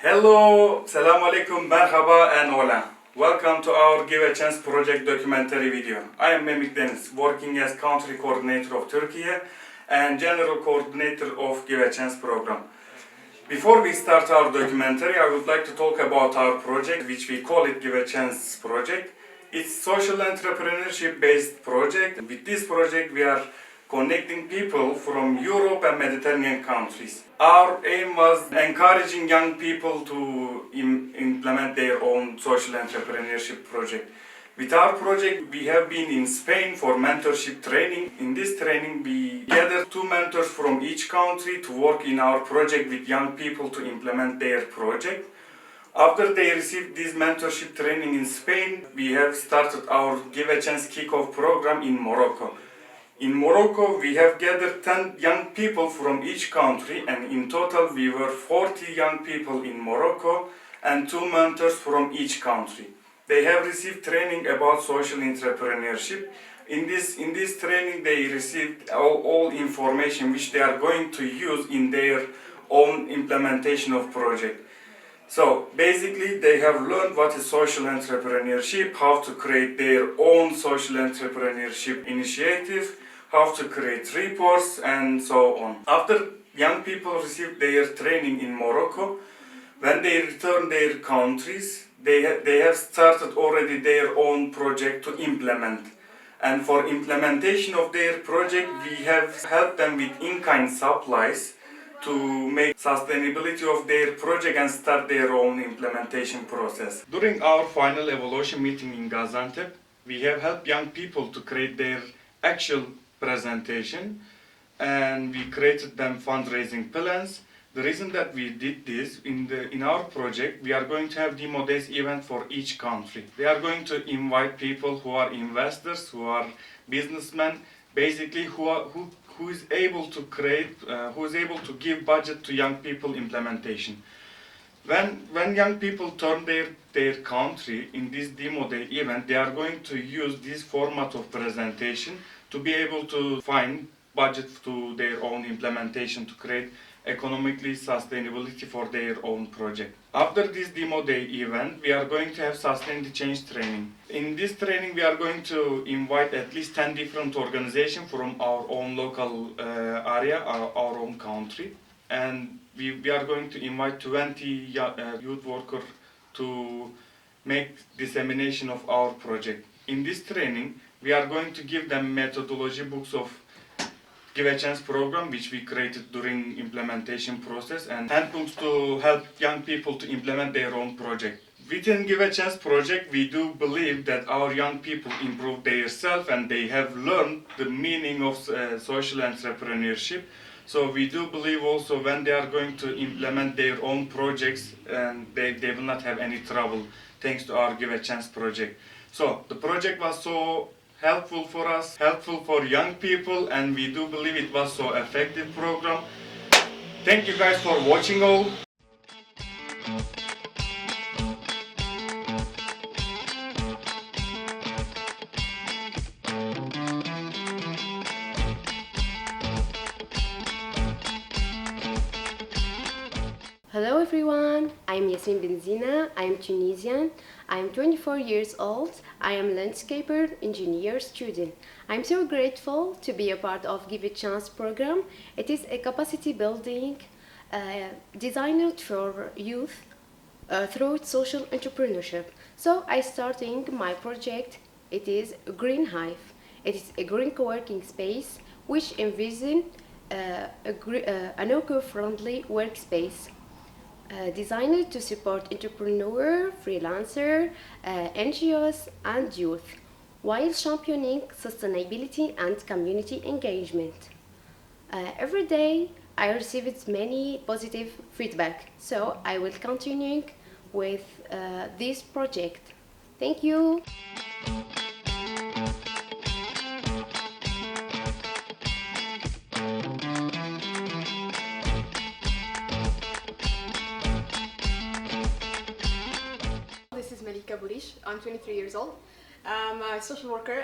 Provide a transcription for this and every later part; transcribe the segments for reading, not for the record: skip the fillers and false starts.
Hello, Salam Alaikum, Merhaba and Hola. Welcome to our Give a Chance project documentary video. I am Memik Deniz, working as country coordinator of Turkey and general coordinator of Give a Chance program. Before we start our documentary, I would like to talk about our project, which we call it Give a Chance project. It's social entrepreneurship based project. With this project, we are connecting people from Europe and Mediterranean countries. Our aim was encouraging young people to implement their own social entrepreneurship project. With our project, we have been in Spain for mentorship training. In this training, we gathered 2 mentors from each country to work in our project with young people to implement their project. After they received this mentorship training in Spain, we have started our Give a Chance kickoff program in Morocco. In Morocco, we have gathered 10 young people from each country, and in total we were 40 young people in Morocco and 2 mentors from each country. They have received training about social entrepreneurship. In this training, they received all information which they are going to use in their own implementation of project. So basically, they have learned what is social entrepreneurship, how to create their own social entrepreneurship initiative, how to create reports, and so on. After young people received their training in Morocco, when they return their countries, they have started already their own project to implement. And for implementation of their project, we have helped them with in-kind supplies to make sustainability of their project and start their own implementation process. During our final evaluation meeting in Gaziantep, we have helped young people to create their actual presentation, and we created them fundraising plans. The reason that we did this, in our project, we are going to have demo days event for each country. We are going to invite people who are investors, who are businessmen, basically who is able to create, who is able to give budget to young people implementation. When young people turn their country in this demo day event, they are going to use this format of presentation to be able to find budget to their own implementation to create economically sustainability for their own project. After this demo day event, we are going to have sustained change training. In this training, we are going to invite at least 10 different organizations from our own local area, our own country, and we are going to invite 20 youth workers to make dissemination of our project. In this training, we are going to give them methodology books of Give a Chance program, which we created during implementation process, and handbooks to help young people to implement their own project. Within Give a Chance project, we do believe that our young people improve themselves and they have learned the meaning of social entrepreneurship. So we do believe also when they are going to implement their own projects, and they will not have any trouble thanks to our Give a Chance project. So the project was so helpful for us, helpful for young people, and we do believe it was so effective program. Thank you guys for watching all. Hello everyone, I'm Yasin Benzina, I'm Tunisian, I'm 24 years old, I am landscaper engineer student. I'm so grateful to be a part of Give a Chance program. It is a capacity building designed for youth through social entrepreneurship. So I starting my project. It is a Green Hive. It is a green co-working space which envision an eco-friendly workspace. Designed to support entrepreneurs, freelancers, NGOs and youth, while championing sustainability and community engagement. Every day I received many positive feedback, so I will continue with this project. Thank you. I'm 23 years old. I'm a social worker.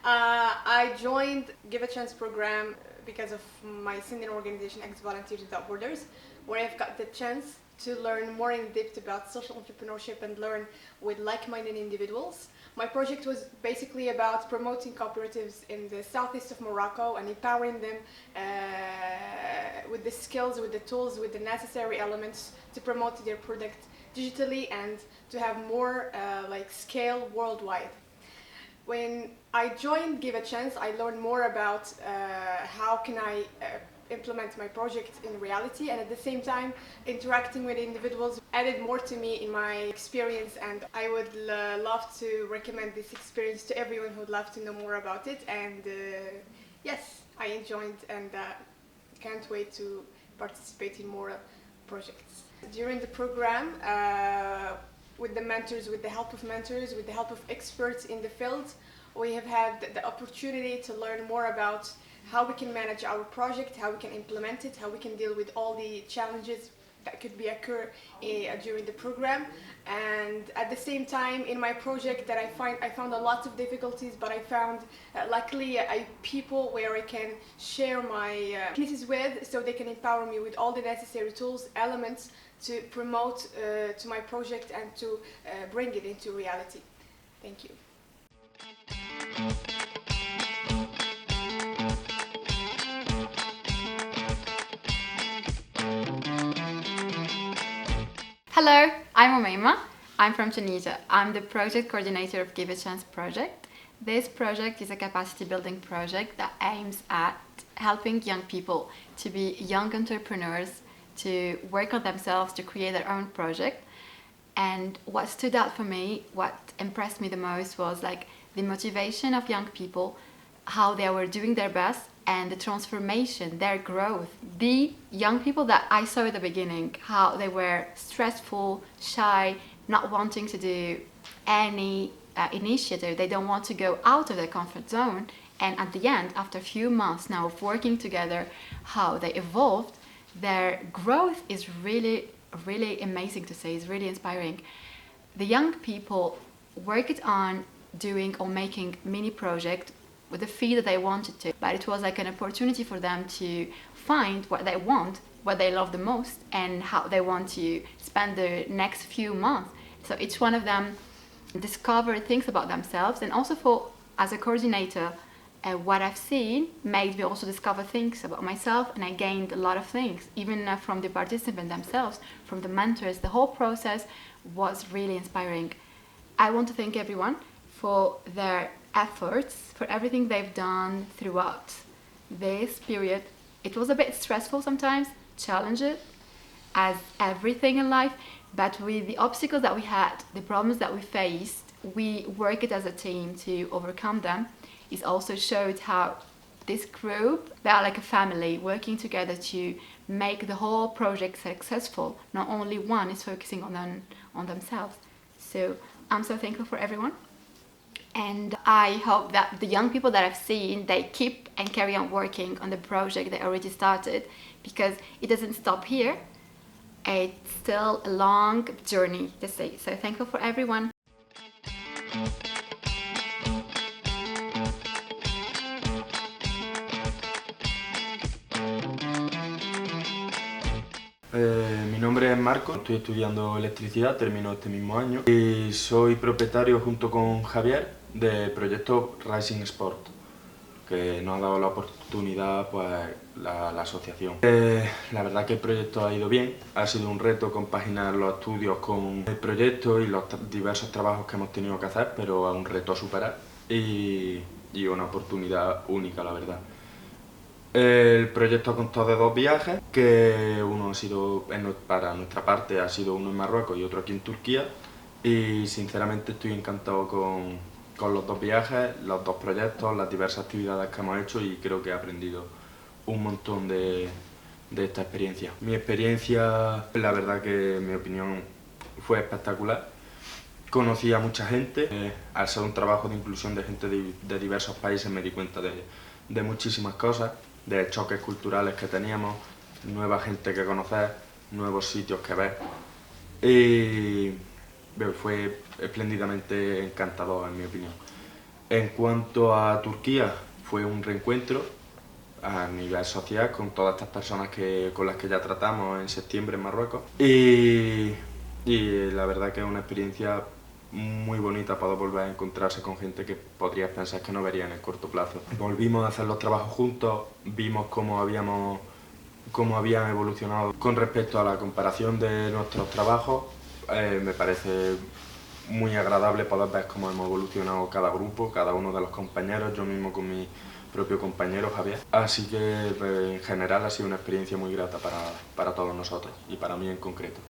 I joined Give a Chance program because of my senior organization, Ex Volunteers Without Borders, where I've got the chance to learn more in depth about social entrepreneurship and learn with like-minded individuals. My project was basically about promoting cooperatives in the southeast of Morocco and empowering them with the skills, with the tools, with the necessary elements to promote their product digitally and to have more scale worldwide. When I joined Give a Chance, I learned more about how can I implement my project in reality, and at the same time interacting with individuals added more to me in my experience, and I would love to recommend this experience to everyone who would love to know more about it. And yes, I enjoyed and can't wait to participate in more projects. During the program, with the mentors, with the help of mentors, with the help of experts in the field, we have had the opportunity to learn more about how we can manage our project, how we can implement it, how we can deal with all the challenges that could occur during the program. And at the same time, in my project, that I found a lot of difficulties, but I found luckily people where I can share my weaknesses with, so they can empower me with all the necessary tools, elements to promote to my project and to bring it into reality. Thank you. Hello, I'm Umaima. I'm from Tunisia. I'm the project coordinator of Give a Chance project. This project is a capacity building project that aims at helping young people to be young entrepreneurs, to work on themselves, to create their own project. And what stood out for me, what impressed me the most was the motivation of young people, how they were doing their best, and the transformation, their growth. The young people that I saw at the beginning, how they were stressful, shy, not wanting to do any initiative. They don't want to go out of their comfort zone. And at the end, after a few months now of working together, how they evolved, their growth is really, really amazing to see. It's really inspiring. The young people worked on doing or making mini projects with the fee that they wanted to, but it was like an opportunity for them to find what they want, what they love the most, and how they want to spend the next few months. So each one of them discovered things about themselves, and also as a coordinator, what I've seen made me also discover things about myself, and I gained a lot of things, even from the participants themselves, from the mentors. The whole process was really inspiring. I want to thank everyone for their efforts, for everything they've done throughout this period. It was a bit stressful sometimes, challenging, as everything in life, but with the obstacles that we had, the problems that we faced, we worked as a team to overcome them. It also showed how this group, they are like a family working together to make the whole project successful. Not only one is focusing on themselves. So I'm so thankful for everyone. And I hope that the young people that I've seen, they keep and carry on working on the project they already started, because it doesn't stop here. It's still a long journey to see. So thankful for everyone. Mi nombre es Marco, estoy estudiando electricidad, termino este mismo año y soy propietario junto con Javier del proyecto Rising Sport, que nos ha dado la oportunidad pues la asociación. La verdad que el proyecto ha ido bien, ha sido un reto compaginar los estudios con el proyecto y los diversos trabajos que hemos tenido que hacer, pero es un reto a superar y una oportunidad única, la verdad. El proyecto ha constado de 2 viajes, que uno ha sido, para nuestra parte, ha sido uno en Marruecos y otro aquí en Turquía, y sinceramente estoy encantado con los 2 viajes, los 2 proyectos, las diversas actividades que hemos hecho, y creo que he aprendido un montón de esta experiencia. Mi experiencia, la verdad que en mi opinión fue espectacular. Conocí a mucha gente, al ser un trabajo de inclusión de gente de diversos países me di cuenta de muchísimas cosas, de choques culturales que teníamos, nueva gente que conocer, nuevos sitios que ver, y fue espléndidamente encantador en mi opinión. En cuanto a Turquía, fue un reencuentro a nivel social con todas estas personas con las que ya tratamos en septiembre en Marruecos. Y la verdad que es una experiencia muy bonita poder volver a encontrarse con gente que podrías pensar que no vería en el corto plazo. Volvimos a hacer los trabajos juntos, vimos cómo habían evolucionado con respecto a la comparación de nuestros trabajos. Me parece muy agradable poder ver cómo hemos evolucionado cada grupo, cada uno de los compañeros, yo mismo con mi propio compañero Javier. Así que en general ha sido una experiencia muy grata para todos nosotros y para mí en concreto.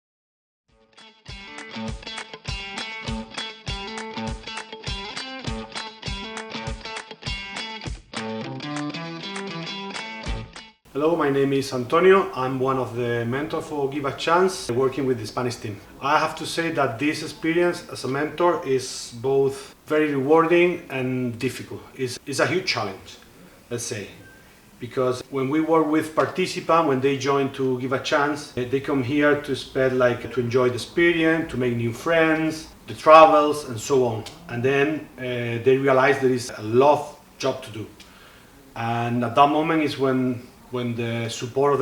Hello, my name is Antonio. I'm one of the mentors for Give a Chance, working with the Spanish team. I have to say that this experience as a mentor is both very rewarding and difficult. It's a huge challenge, let's say, because when we work with participants, when they join to Give a Chance, they come here to to enjoy the experience, to make new friends, the travels, and so on. And then they realize there is a lot of job to do. And at that moment is when the support of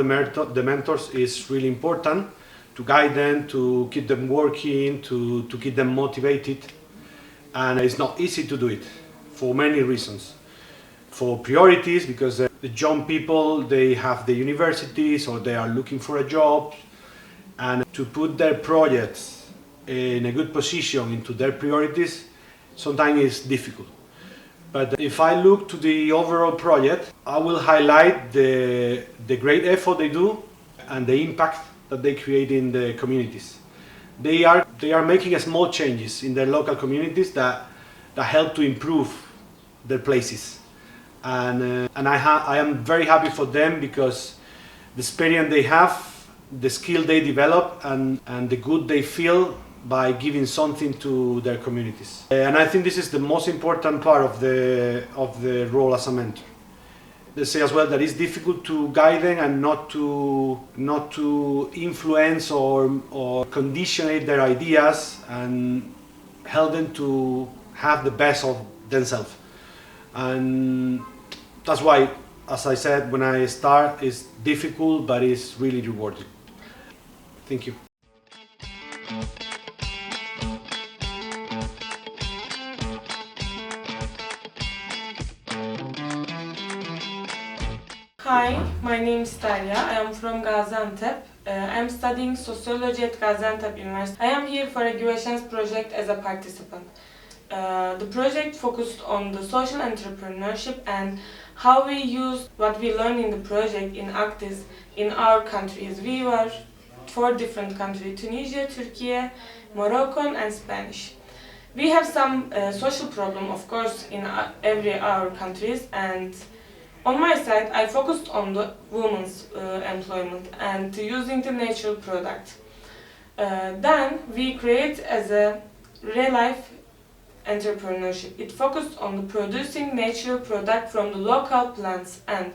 the mentors is really important, to guide them, to keep them working, to keep them motivated. And it's not easy to do it for many reasons. For priorities, because the young people, they have the universities or they are looking for a job, and to put their projects in a good position into their priorities sometimes is difficult. But if I look to the overall project, I will highlight the great effort they do and the impact that they create in the communities. They are making small changes in their local communities that help to improve their places. And I am very happy for them because the experience they have, the skill they develop, and the good they feel by giving something to their communities. And I think this is the most important part of the role as a mentor. They say as well that it's difficult to guide them and not to influence or condition their ideas and help them to have the best of themselves. And that's why, as I said, when I start, it's difficult, but it's really rewarding. Thank you. Hi, my name is Talia. I am from Gaziantep. I am studying sociology at Gaziantep University. I am here for a GVA project as a participant. The project focused on the social entrepreneurship and how we use what we learned in the project in practice in our countries. We were 4 different countries: Tunisia, Turkey, Morocco, and Spanish. We have some social problem, of course, in every our countries, and on my side, I focused on the women's employment and using the natural product. Then we create as a real-life entrepreneurship. It focused on the producing natural product from the local plants, and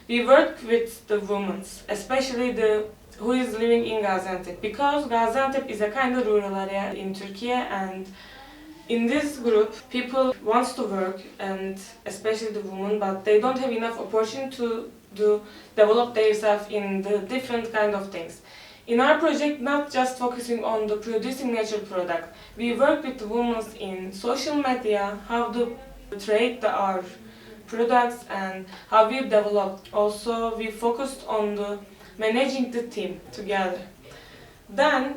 we work with the women, especially who is living in Gaziantep, because Gaziantep is a kind of rural area in Turkey, and in this group, people want to work, and especially the women, but they don't have enough opportunity to develop themselves in the different kind of things. In our project, not just focusing on the producing natural product, we work with the women in social media, how to trade our products and how we developed. Also, we focused on the managing the team together. Then,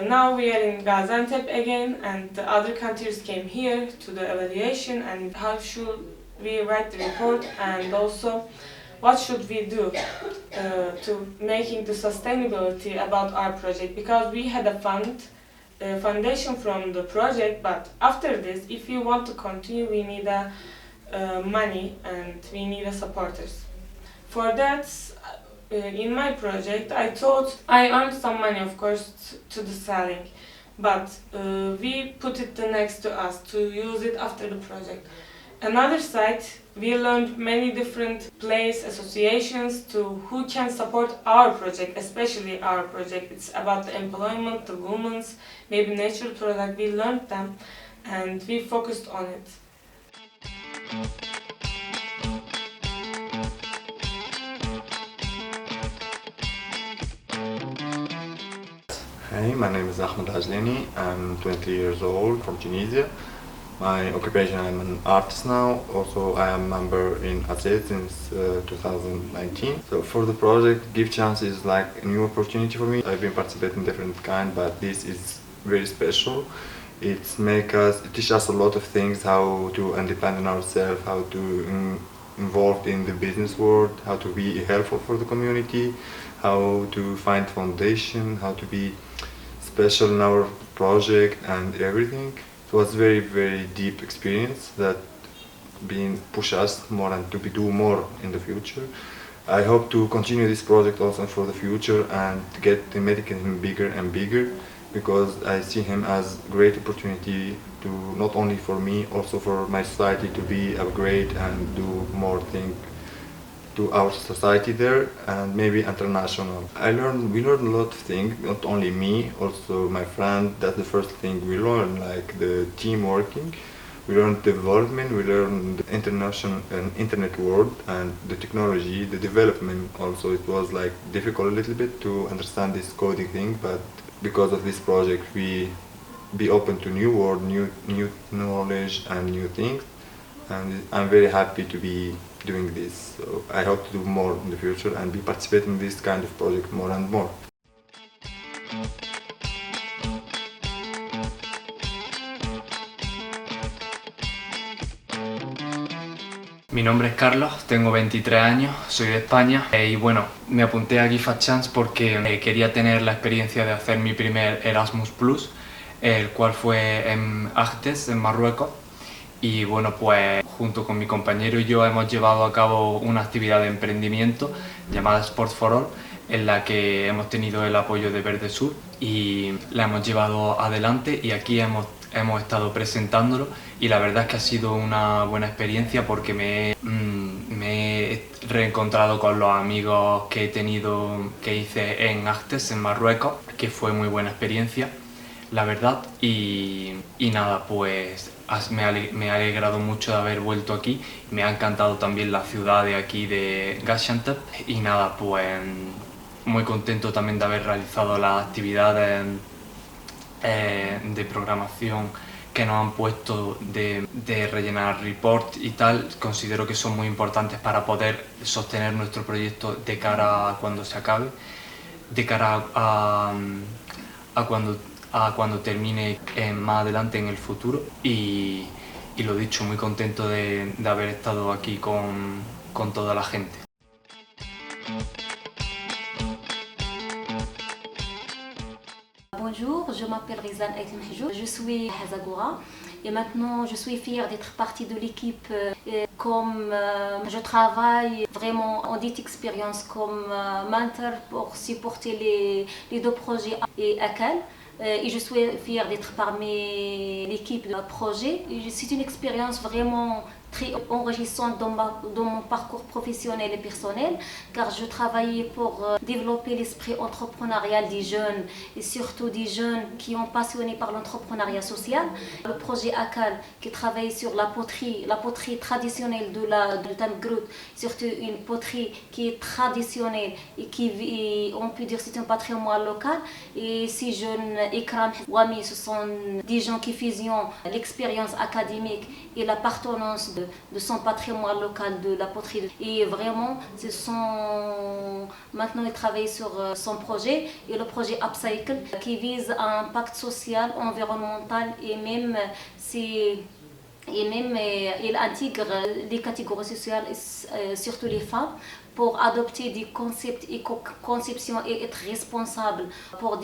now we are in Gaziantep again, and the other countries came here to the evaluation and how should we write the report, and also what should we do to making the sustainability about our project, because we had a foundation from the project, but after this, if you want to continue, we need money and we need supporters. For that, in my project, I thought I earned some money, of course, to the selling, but we put it next to us to use it after the project. Another side, we learned many different place associations to who can support our project, especially our project. It's about the employment, the women's, maybe natural product. We learned them and we focused on it. Hi, my name is Ahmed Ajlani. I'm 20 years old from Tunisia. My occupation, I'm an artist now. Also, I am a member in EACEA since 2019. So for the project, Give Chance is like a new opportunity for me. I've been participating in different kind, but this is very special. It teach us a lot of things, how to independent ourselves, how to involved in the business world, how to be helpful for the community, how to find foundation, how to be special in our project and everything. It was very, very deep experience that being push us more and to do more in the future. I hope to continue this project also for the future and to make him bigger and bigger, because I see him as great opportunity to not only for me, also for my society to be upgrade and do more things to our society there and maybe international. We learned a lot of things, not only me, also my friend. That's the first thing we learned, like the team working. We learned development, we learned the international and internet world and the technology, the development also. It was like difficult a little bit to understand this coding thing, but because of this project we be open to new world, new knowledge and new things. And I'm very happy to be doing this. So I hope to do more in the future and be participating in this kind of project more and more. Mi nombre es Carlos, tengo 23 años, soy de España y bueno, me apunté a Give a Chance porque quería tener la experiencia de hacer mi primer Erasmus+, el cual fue en Agdes, en Marruecos. Y bueno, pues junto con mi compañero y yo hemos llevado a cabo una actividad de emprendimiento llamada Sport for All, en la que hemos tenido el apoyo de Verde Sur y la hemos llevado adelante, y aquí hemos estado presentándolo, y la verdad es que ha sido una buena experiencia porque me he reencontrado con los amigos que hice en Agdes, en Marruecos, que fue muy buena experiencia, la verdad, y nada, pues me ha alegrado mucho de haber vuelto aquí. Me ha encantado también la ciudad de aquí de Gaziantep, y nada, pues muy contento también de haber realizado las actividades de programación que nos han puesto de rellenar report y tal. Considero que son muy importantes para poder sostener nuestro proyecto de cara a cuando se acabe, de cara a cuando termine más adelante en el futuro, y lo dicho, muy contento de haber estado aquí con toda la gente. Bonjour, je m'appelle Rizan Aitim Hijou, je suis Hazagora et maintenant je suis fière d'être partie de l'équipe. Comme je travaille vraiment en dit expérience comme mentor pour supporter les deux projets et ACAL. Et je suis fière d'être parmi l'équipe de projet. C'est une expérience vraiment très enrichissante dans mon parcours professionnel et personnel, car je travaillais pour développer l'esprit entrepreneurial des jeunes, et surtout des jeunes qui sont passionnés par l'entrepreneuriat social. Le projet ACAL qui travaille sur la poterie traditionnelle de Tamgrout, surtout une poterie qui est traditionnelle et qui, on peut dire, c'est un patrimoine local. Et ces jeunes, Ikram, Wami, ce sont des gens qui fusionnent l'expérience académique et l'appartenance de son patrimoine local de la poterie. Et vraiment, maintenant il travaille sur son projet, et le projet Upcycle qui vise un impact social, environnemental, et même il intègre les catégories sociales, surtout les femmes, pour adopter des concepts éco-conception et être responsable pour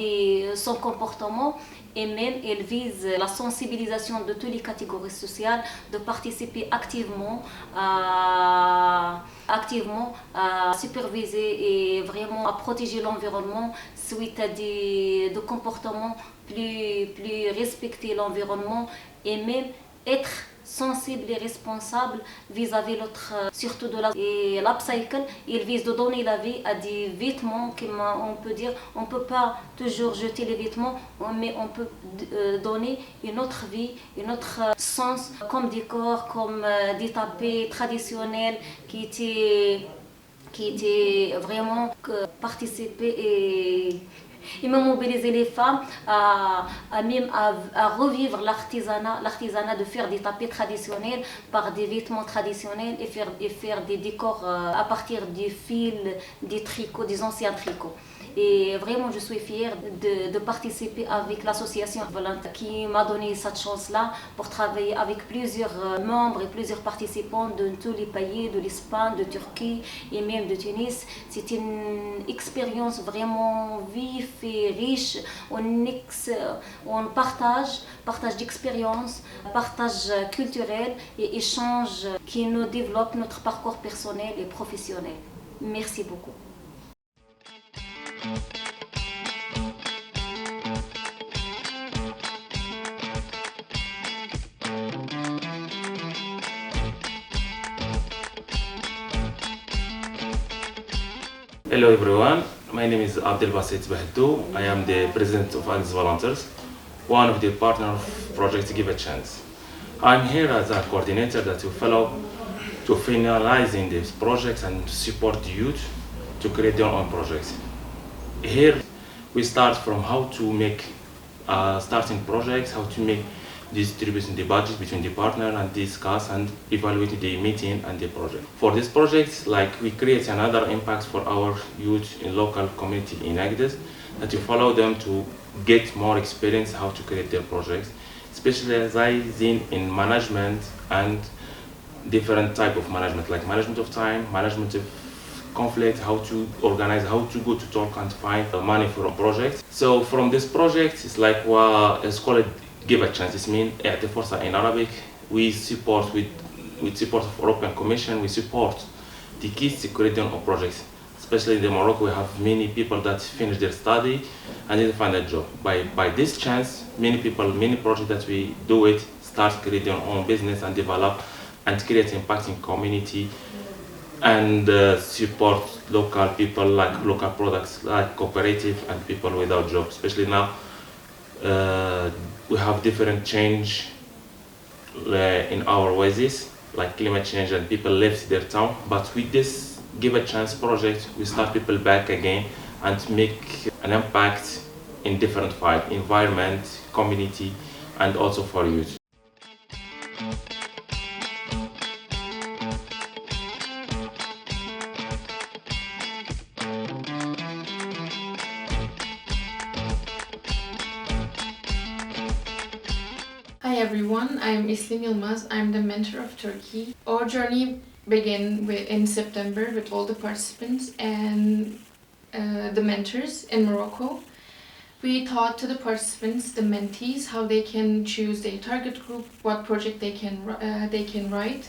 son comportement. Et même elle vise la sensibilisation de toutes les catégories sociales, de participer activement à superviser et vraiment à protéger l'environnement suite à des comportements plus respecter l'environnement, et même être sensible et responsable vis-à-vis l'autre, surtout de et l'upcycle, il vise de donner la vie à des vêtements, on peut dire, on peut pas toujours jeter les vêtements, mais on peut donner une autre vie, un autre sens, comme décor, comme des tapis traditionnels qui étaient vraiment participer et même mobiliser les femmes à revivre l'artisanat de faire des tapis traditionnels par des vêtements traditionnels et faire des décors à partir des fils, des tricots, des anciens tricots. Et vraiment, je suis fière de participer avec l'association volontaire qui m'a donné cette chance-là pour travailler avec plusieurs membres et plusieurs participants de tous les pays, de l'Espagne, de Turquie et même de Tunis. C'est une expérience vraiment vive et riche. On partage d'expériences, partage culturel et échange qui nous développe notre parcours personnel et professionnel. Merci beaucoup. Hello everyone, my name is Abdelbasit Bahidou. I am the president of ANS Volunteers, one of the partners of Project Give a Chance. I'm here as a coordinator that will follow to finalizing these projects and support the youth to create their own projects. Here we start from how to make starting projects, how to make distributing the budget between the partner and discuss and evaluate the meeting and the project. For this project, like we create another impact for our youth in local community in Agdes, that you follow them to get more experience how to create their projects, specializing in management and different type of management, like management of time, management of conflict, how to organize, how to go to talk and find money for a project. So from this project, it's like it's called Give a Chance. It means إعطي فرصة in Arabic. We support with support of European Commission. We support the kids to create their own projects. Especially in Morocco, we have many people that finish their study and didn't find a job. By this chance, many projects that we do it start creating their own business and develop and create impact in community and support local people, like local products like cooperative and people without jobs. Especially now, we have different change in our ways, like climate change, and people left their town. But with this Give a Chance project, we start people back again and make an impact in different fields, environment, community, and also for youth. Hi everyone, I'm Islim Yilmaz. I'm the mentor of Turkey. Our journey began in September with all the participants and the mentors in Morocco. We taught to the participants, the mentees, how they can choose their target group, what project they can write,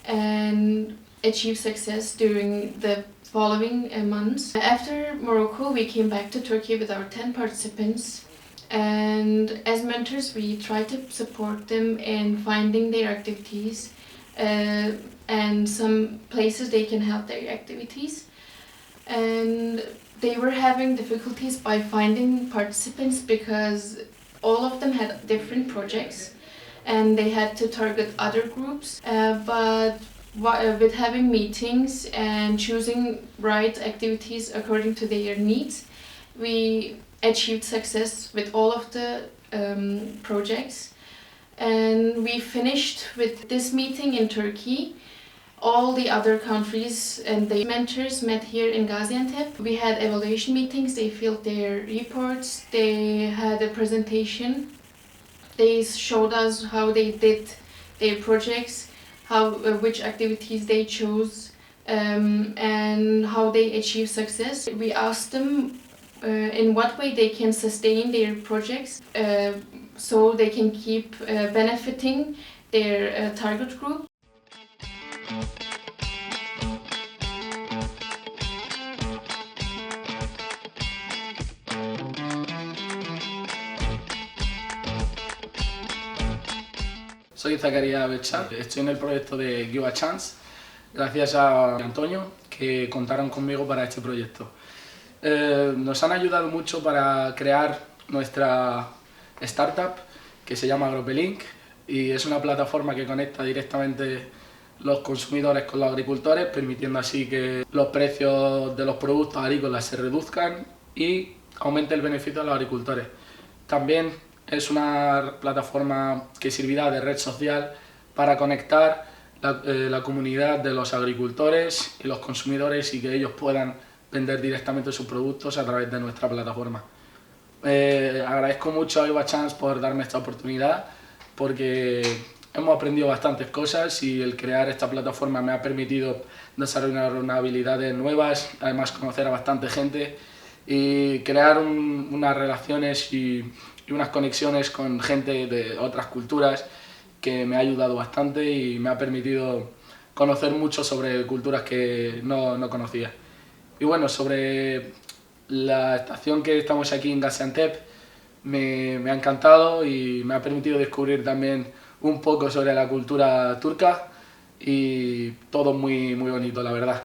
and achieve success during the following months. After Morocco, we came back to Turkey with our 10 participants. And as mentors, we try to support them in finding their activities and some places they can have their activities. And they were having difficulties by finding participants because all of them had different projects and they had to target other groups. But with having meetings and choosing right activities according to their needs, we achieved success with all of the projects, and we finished with this meeting in Turkey. All the other countries and the mentors met here in Gaziantep. We had evaluation meetings, they filled their reports, they had a presentation, they showed us how they did their projects, which activities they chose, and how they achieved success. We asked them in what way they can sustain their projects so they can keep benefiting their target group. Soy Zacarías Belchán, estoy en el proyecto de Give a Chance, gracias a Antonio que contaron conmigo para este proyecto. Nos han ayudado mucho para crear nuestra startup que se llama Agropelink y es una plataforma que conecta directamente los consumidores con los agricultores, permitiendo así que los precios de los productos agrícolas se reduzcan y aumente el beneficio a los agricultores. También es una plataforma que servirá de red social para conectar la comunidad de los agricultores y los consumidores y que ellos puedan vender directamente sus productos a través de nuestra plataforma. Agradezco mucho a EACEA por darme esta oportunidad porque hemos aprendido bastantes cosas y el crear esta plataforma me ha permitido desarrollar unas habilidades nuevas, además conocer a bastante gente y crear unas relaciones y unas conexiones con gente de otras culturas que me ha ayudado bastante y me ha permitido conocer mucho sobre culturas que no conocía. Y bueno, sobre la estación que estamos aquí en Gaziantep me ha encantado y me ha permitido descubrir también un poco sobre la cultura turca y todo muy bonito, la verdad.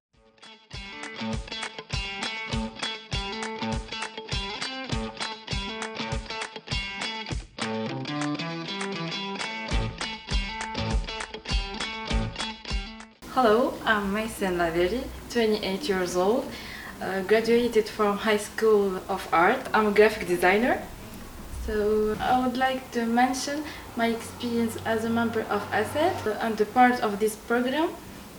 Hello, I'm Maysen Laveri, 28 years old, graduated from High School of Art. I'm a graphic designer. So I would like to mention my experience as a member of EACEA and the part of this program,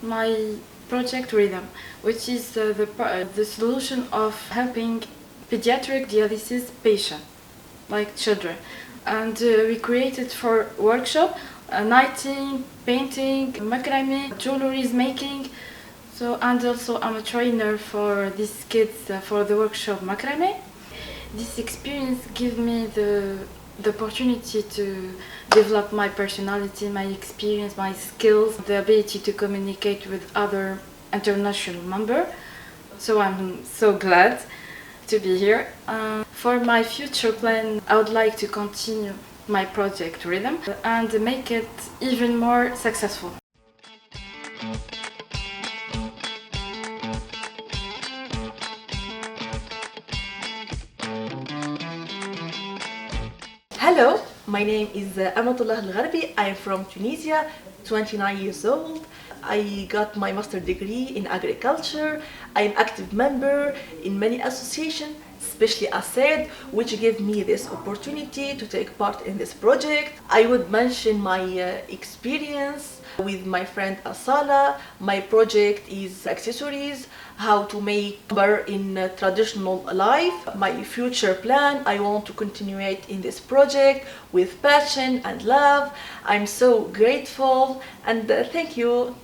my project Rhythm, which is the solution of helping pediatric dialysis patients, like children. And we created for workshop knitting, painting, macrame, jewelry making. So, and also I'm a trainer for these kids for the workshop macrame. This experience gives me the opportunity to develop my personality, my experience, my skills, the ability to communicate with other international members. So I'm so glad to be here. For my future plan, I would like to continue my project Rhythm and make it even more successful. Hello, my name is Amatullah Al-Gharbi. I am from Tunisia, 29 years old. I got my master's degree in agriculture. I am active member in many associations, especially EACEA, which gave me this opportunity to take part in this project. I would mention my experience with my friend Asala. My project is accessories, how to make bar in traditional life. My future plan, I want to continue it in this project with passion and love. I'm so grateful and thank you.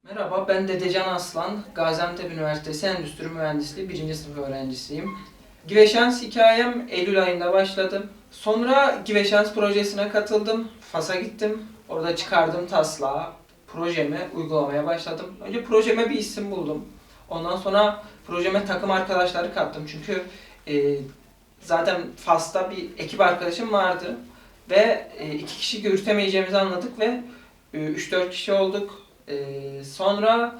Merhaba, ben Dedecan Aslan, Gaziantep Üniversitesi Endüstri Mühendisliği 1. sınıf öğrencisiyim. GİVEÇANS hikayem Eylül ayında başladı. Sonra GİVEÇANS projesine katıldım, Fas'a gittim. Orada çıkardığım taslağı, projemi uygulamaya başladım. Önce projeme bir isim buldum. Ondan sonra projeme takım arkadaşları kattım. Çünkü zaten Fas'ta bir ekip arkadaşım vardı. Ve 2 kişi yürütemeyeceğimizi anladık ve 3-4 kişi olduk. Sonra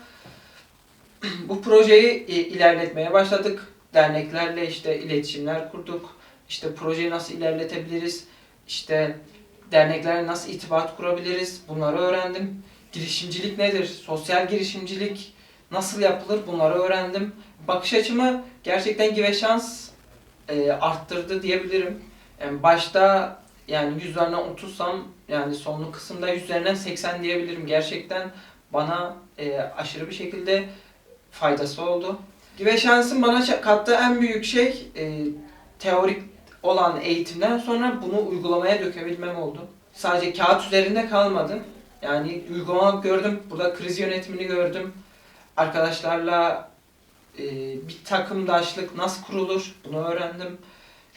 bu projeyi ilerletmeye başladık. Derneklerle işte iletişimler kurduk. İşte projeyi nasıl ilerletebiliriz? İşte derneklerle nasıl irtibat kurabiliriz? Bunları öğrendim. Girişimcilik nedir? Sosyal girişimcilik nasıl yapılır? Bunları öğrendim. Bakış açımı gerçekten GİVEÇANS arttırdı diyebilirim. Yani başta yani 100 üzerinden 30'sam yani sonlu kısımda 100 üzerinden 80 diyebilirim. Gerçekten bana aşırı bir şekilde faydası oldu. GİVEÇANS'ın bana kattığı en büyük şey teorik olan eğitimden sonra bunu uygulamaya dökebilmem oldu. Sadece kağıt üzerinde kalmadı. Yani uygulama gördüm, burada kriz yönetimini gördüm. Arkadaşlarla bir takımdaşlık nasıl kurulur bunu öğrendim.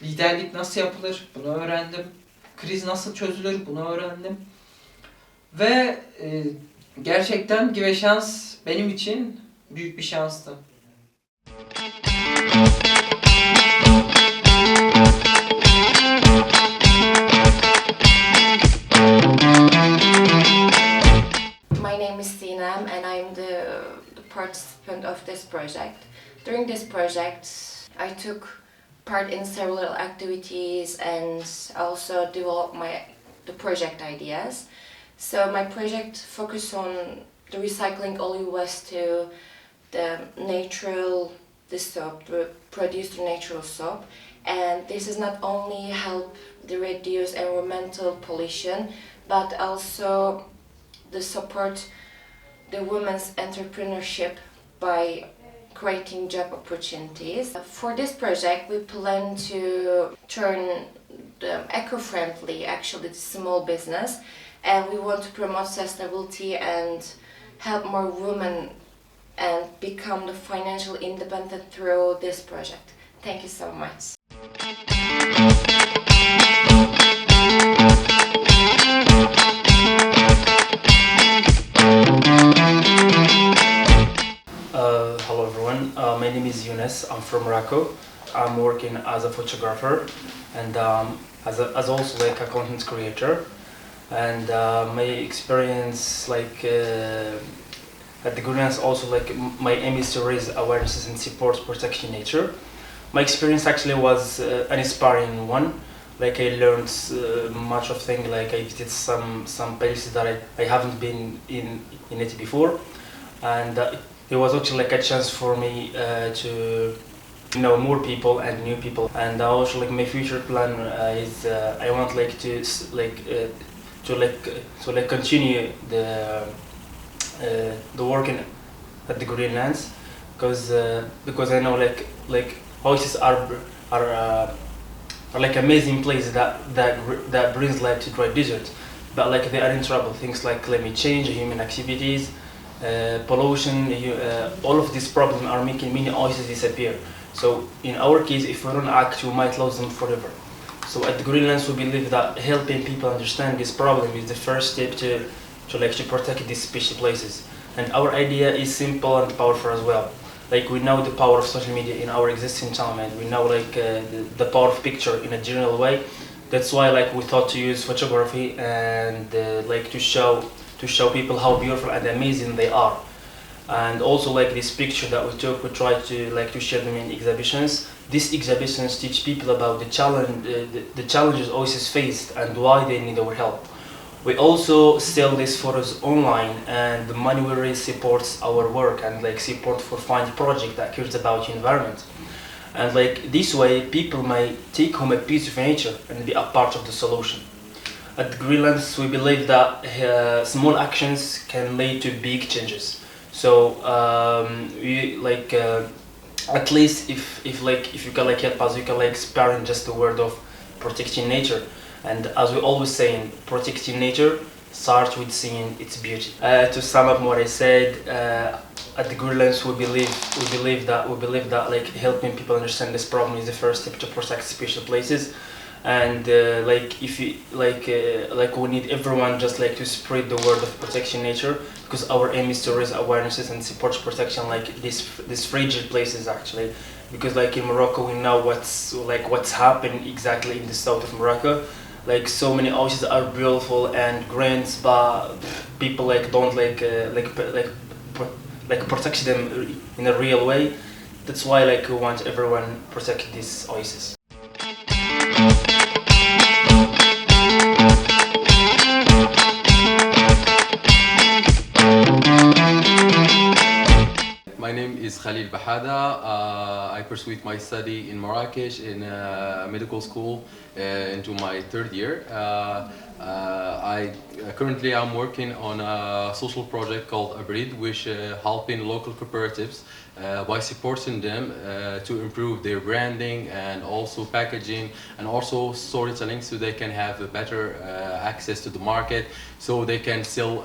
Liderlik nasıl yapılır bunu öğrendim. Kriz nasıl çözülür bunu öğrendim. Ve gerçekten GİVEÇANS benim için büyük bir şanstı. My name is Sinem and I'm the participant of this project. During this project, I took part in several activities and also developed my the project ideas. So my project focused on the recycling all e-waste to the soap, to produce the natural soap. And this is not only help to reduce environmental pollution, but also the support the women's entrepreneurship by creating job opportunities. For this project, we plan to turn the eco-friendly, actually the small business, and we want to promote sustainability and help more women and become the financial independent through this project. Thank you so much. Hello everyone, my name is Younes, I'm from Morocco. I'm working as a photographer and as also like a content creator. And my experience at the Greenlands also my aim is to raise awareness and support protection nature. My experience actually was an inspiring one. Like I learned much of things, like I visited some places that I haven't been in it before, and it was actually like a chance for me to know more people and new people. And also like my future plan is I want like to continue the working at the Greenlands, because I know like oases are like amazing places that brings life to dry desert, but like they are in trouble. Things like climate change, human activities, pollution, all of these problems are making many oases disappear. So in our case, if we don't act, we might lose them forever. So at the Greenlands, we believe that helping people understand this problem is the first step to protect these special places. And our idea is simple and powerful as well. Like we know the power of social media in our existing time, and we know like the power of picture in a general way. That's why like we thought to use photography and like to show people how beautiful and amazing they are. And also like this picture that we took, we tried to share them in exhibitions. These exhibitions teach people about the challenges oases faced and why they need our help. We also sell these photos online, and the money we raise supports our work and like support for finding project that cares about the environment. And like this way, people may take home a piece of nature and be a part of the solution. At the Greenlands, we believe that small actions can lead to big changes. So we like at least if you can like help us, you can like spread just the word of protecting nature. And as we always say, protecting nature starts with seeing its beauty. To sum up what I said, at the Greenlands we believe that like helping people understand this problem is the first step to protect special places. And like if you like we need everyone just like to spread the word of protection nature, because our aim is to raise awarenesses and support protection like these fragile places actually. Because like in Morocco we know what's happened exactly in the south of Morocco. Like so many oases are beautiful and grand, but people like don't protect them in a real way. That's why like we want everyone protect these oases. My name is Khalil Bahada. I pursued my study in Marrakesh in medical school into my third year. Currently I'm working on a social project called Abrid, which helping local cooperatives by supporting them to improve their branding and also packaging and also storytelling, so they can have a better access to the market, so they can sell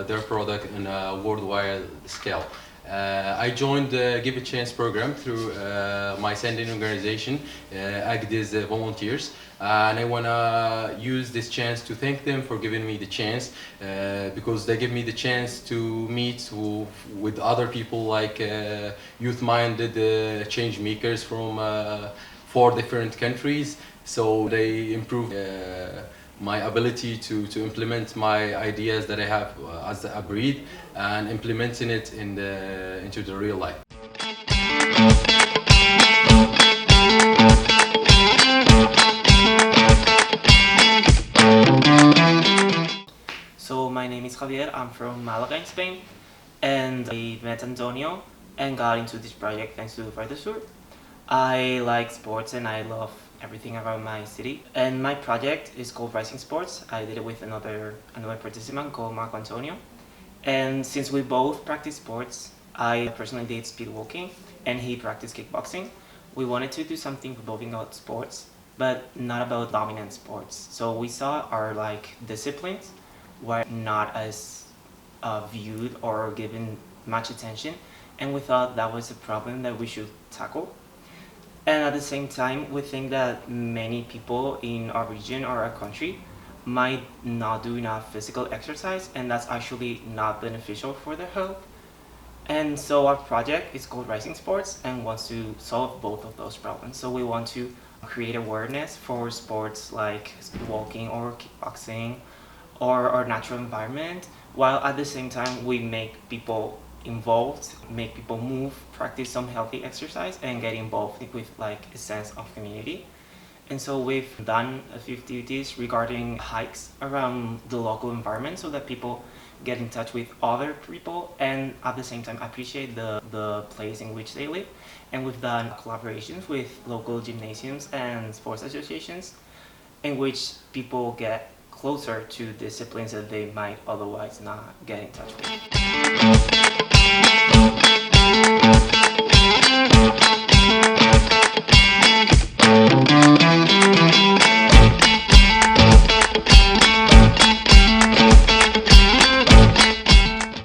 their product on a worldwide scale. I joined the Give a Chance program through my sending organization, Agdi's Volunteers, and I want to use this chance to thank them for giving me the chance, because they give me the chance to meet with other people like youth-minded change makers from 4 different countries, so they improve my ability to implement my ideas that I have as a breed and implementing it into the real life. Javier. I'm from Malaga in Spain, and I met Antonio and got into this project thanks to Far Sur. I like sports and I love everything around my city. And my project is called Rising Sports. I did it with another participant called Marco Antonio. And since we both practice sports, I personally did speed walking and he practiced kickboxing. We wanted to do something revolving about sports, but not about dominant sports. So we saw our disciplines were not as viewed or given much attention, and we thought that was a problem that we should tackle. And at the same time, we think that many people in our region or our country might not do enough physical exercise, and that's actually not beneficial for their health. And so our project is called Rising Sports and wants to solve both of those problems. So we want to create awareness for sports like speed walking or kickboxing or our natural environment, while at the same time we make people involved, make people move, practice some healthy exercise, and get involved with a sense of community. And so we've done a few activities regarding hikes around the local environment so that people get in touch with other people and at the same time appreciate the place in which they live. And we've done collaborations with local gymnasiums and sports associations in which people get closer to disciplines that they might otherwise not get in touch with.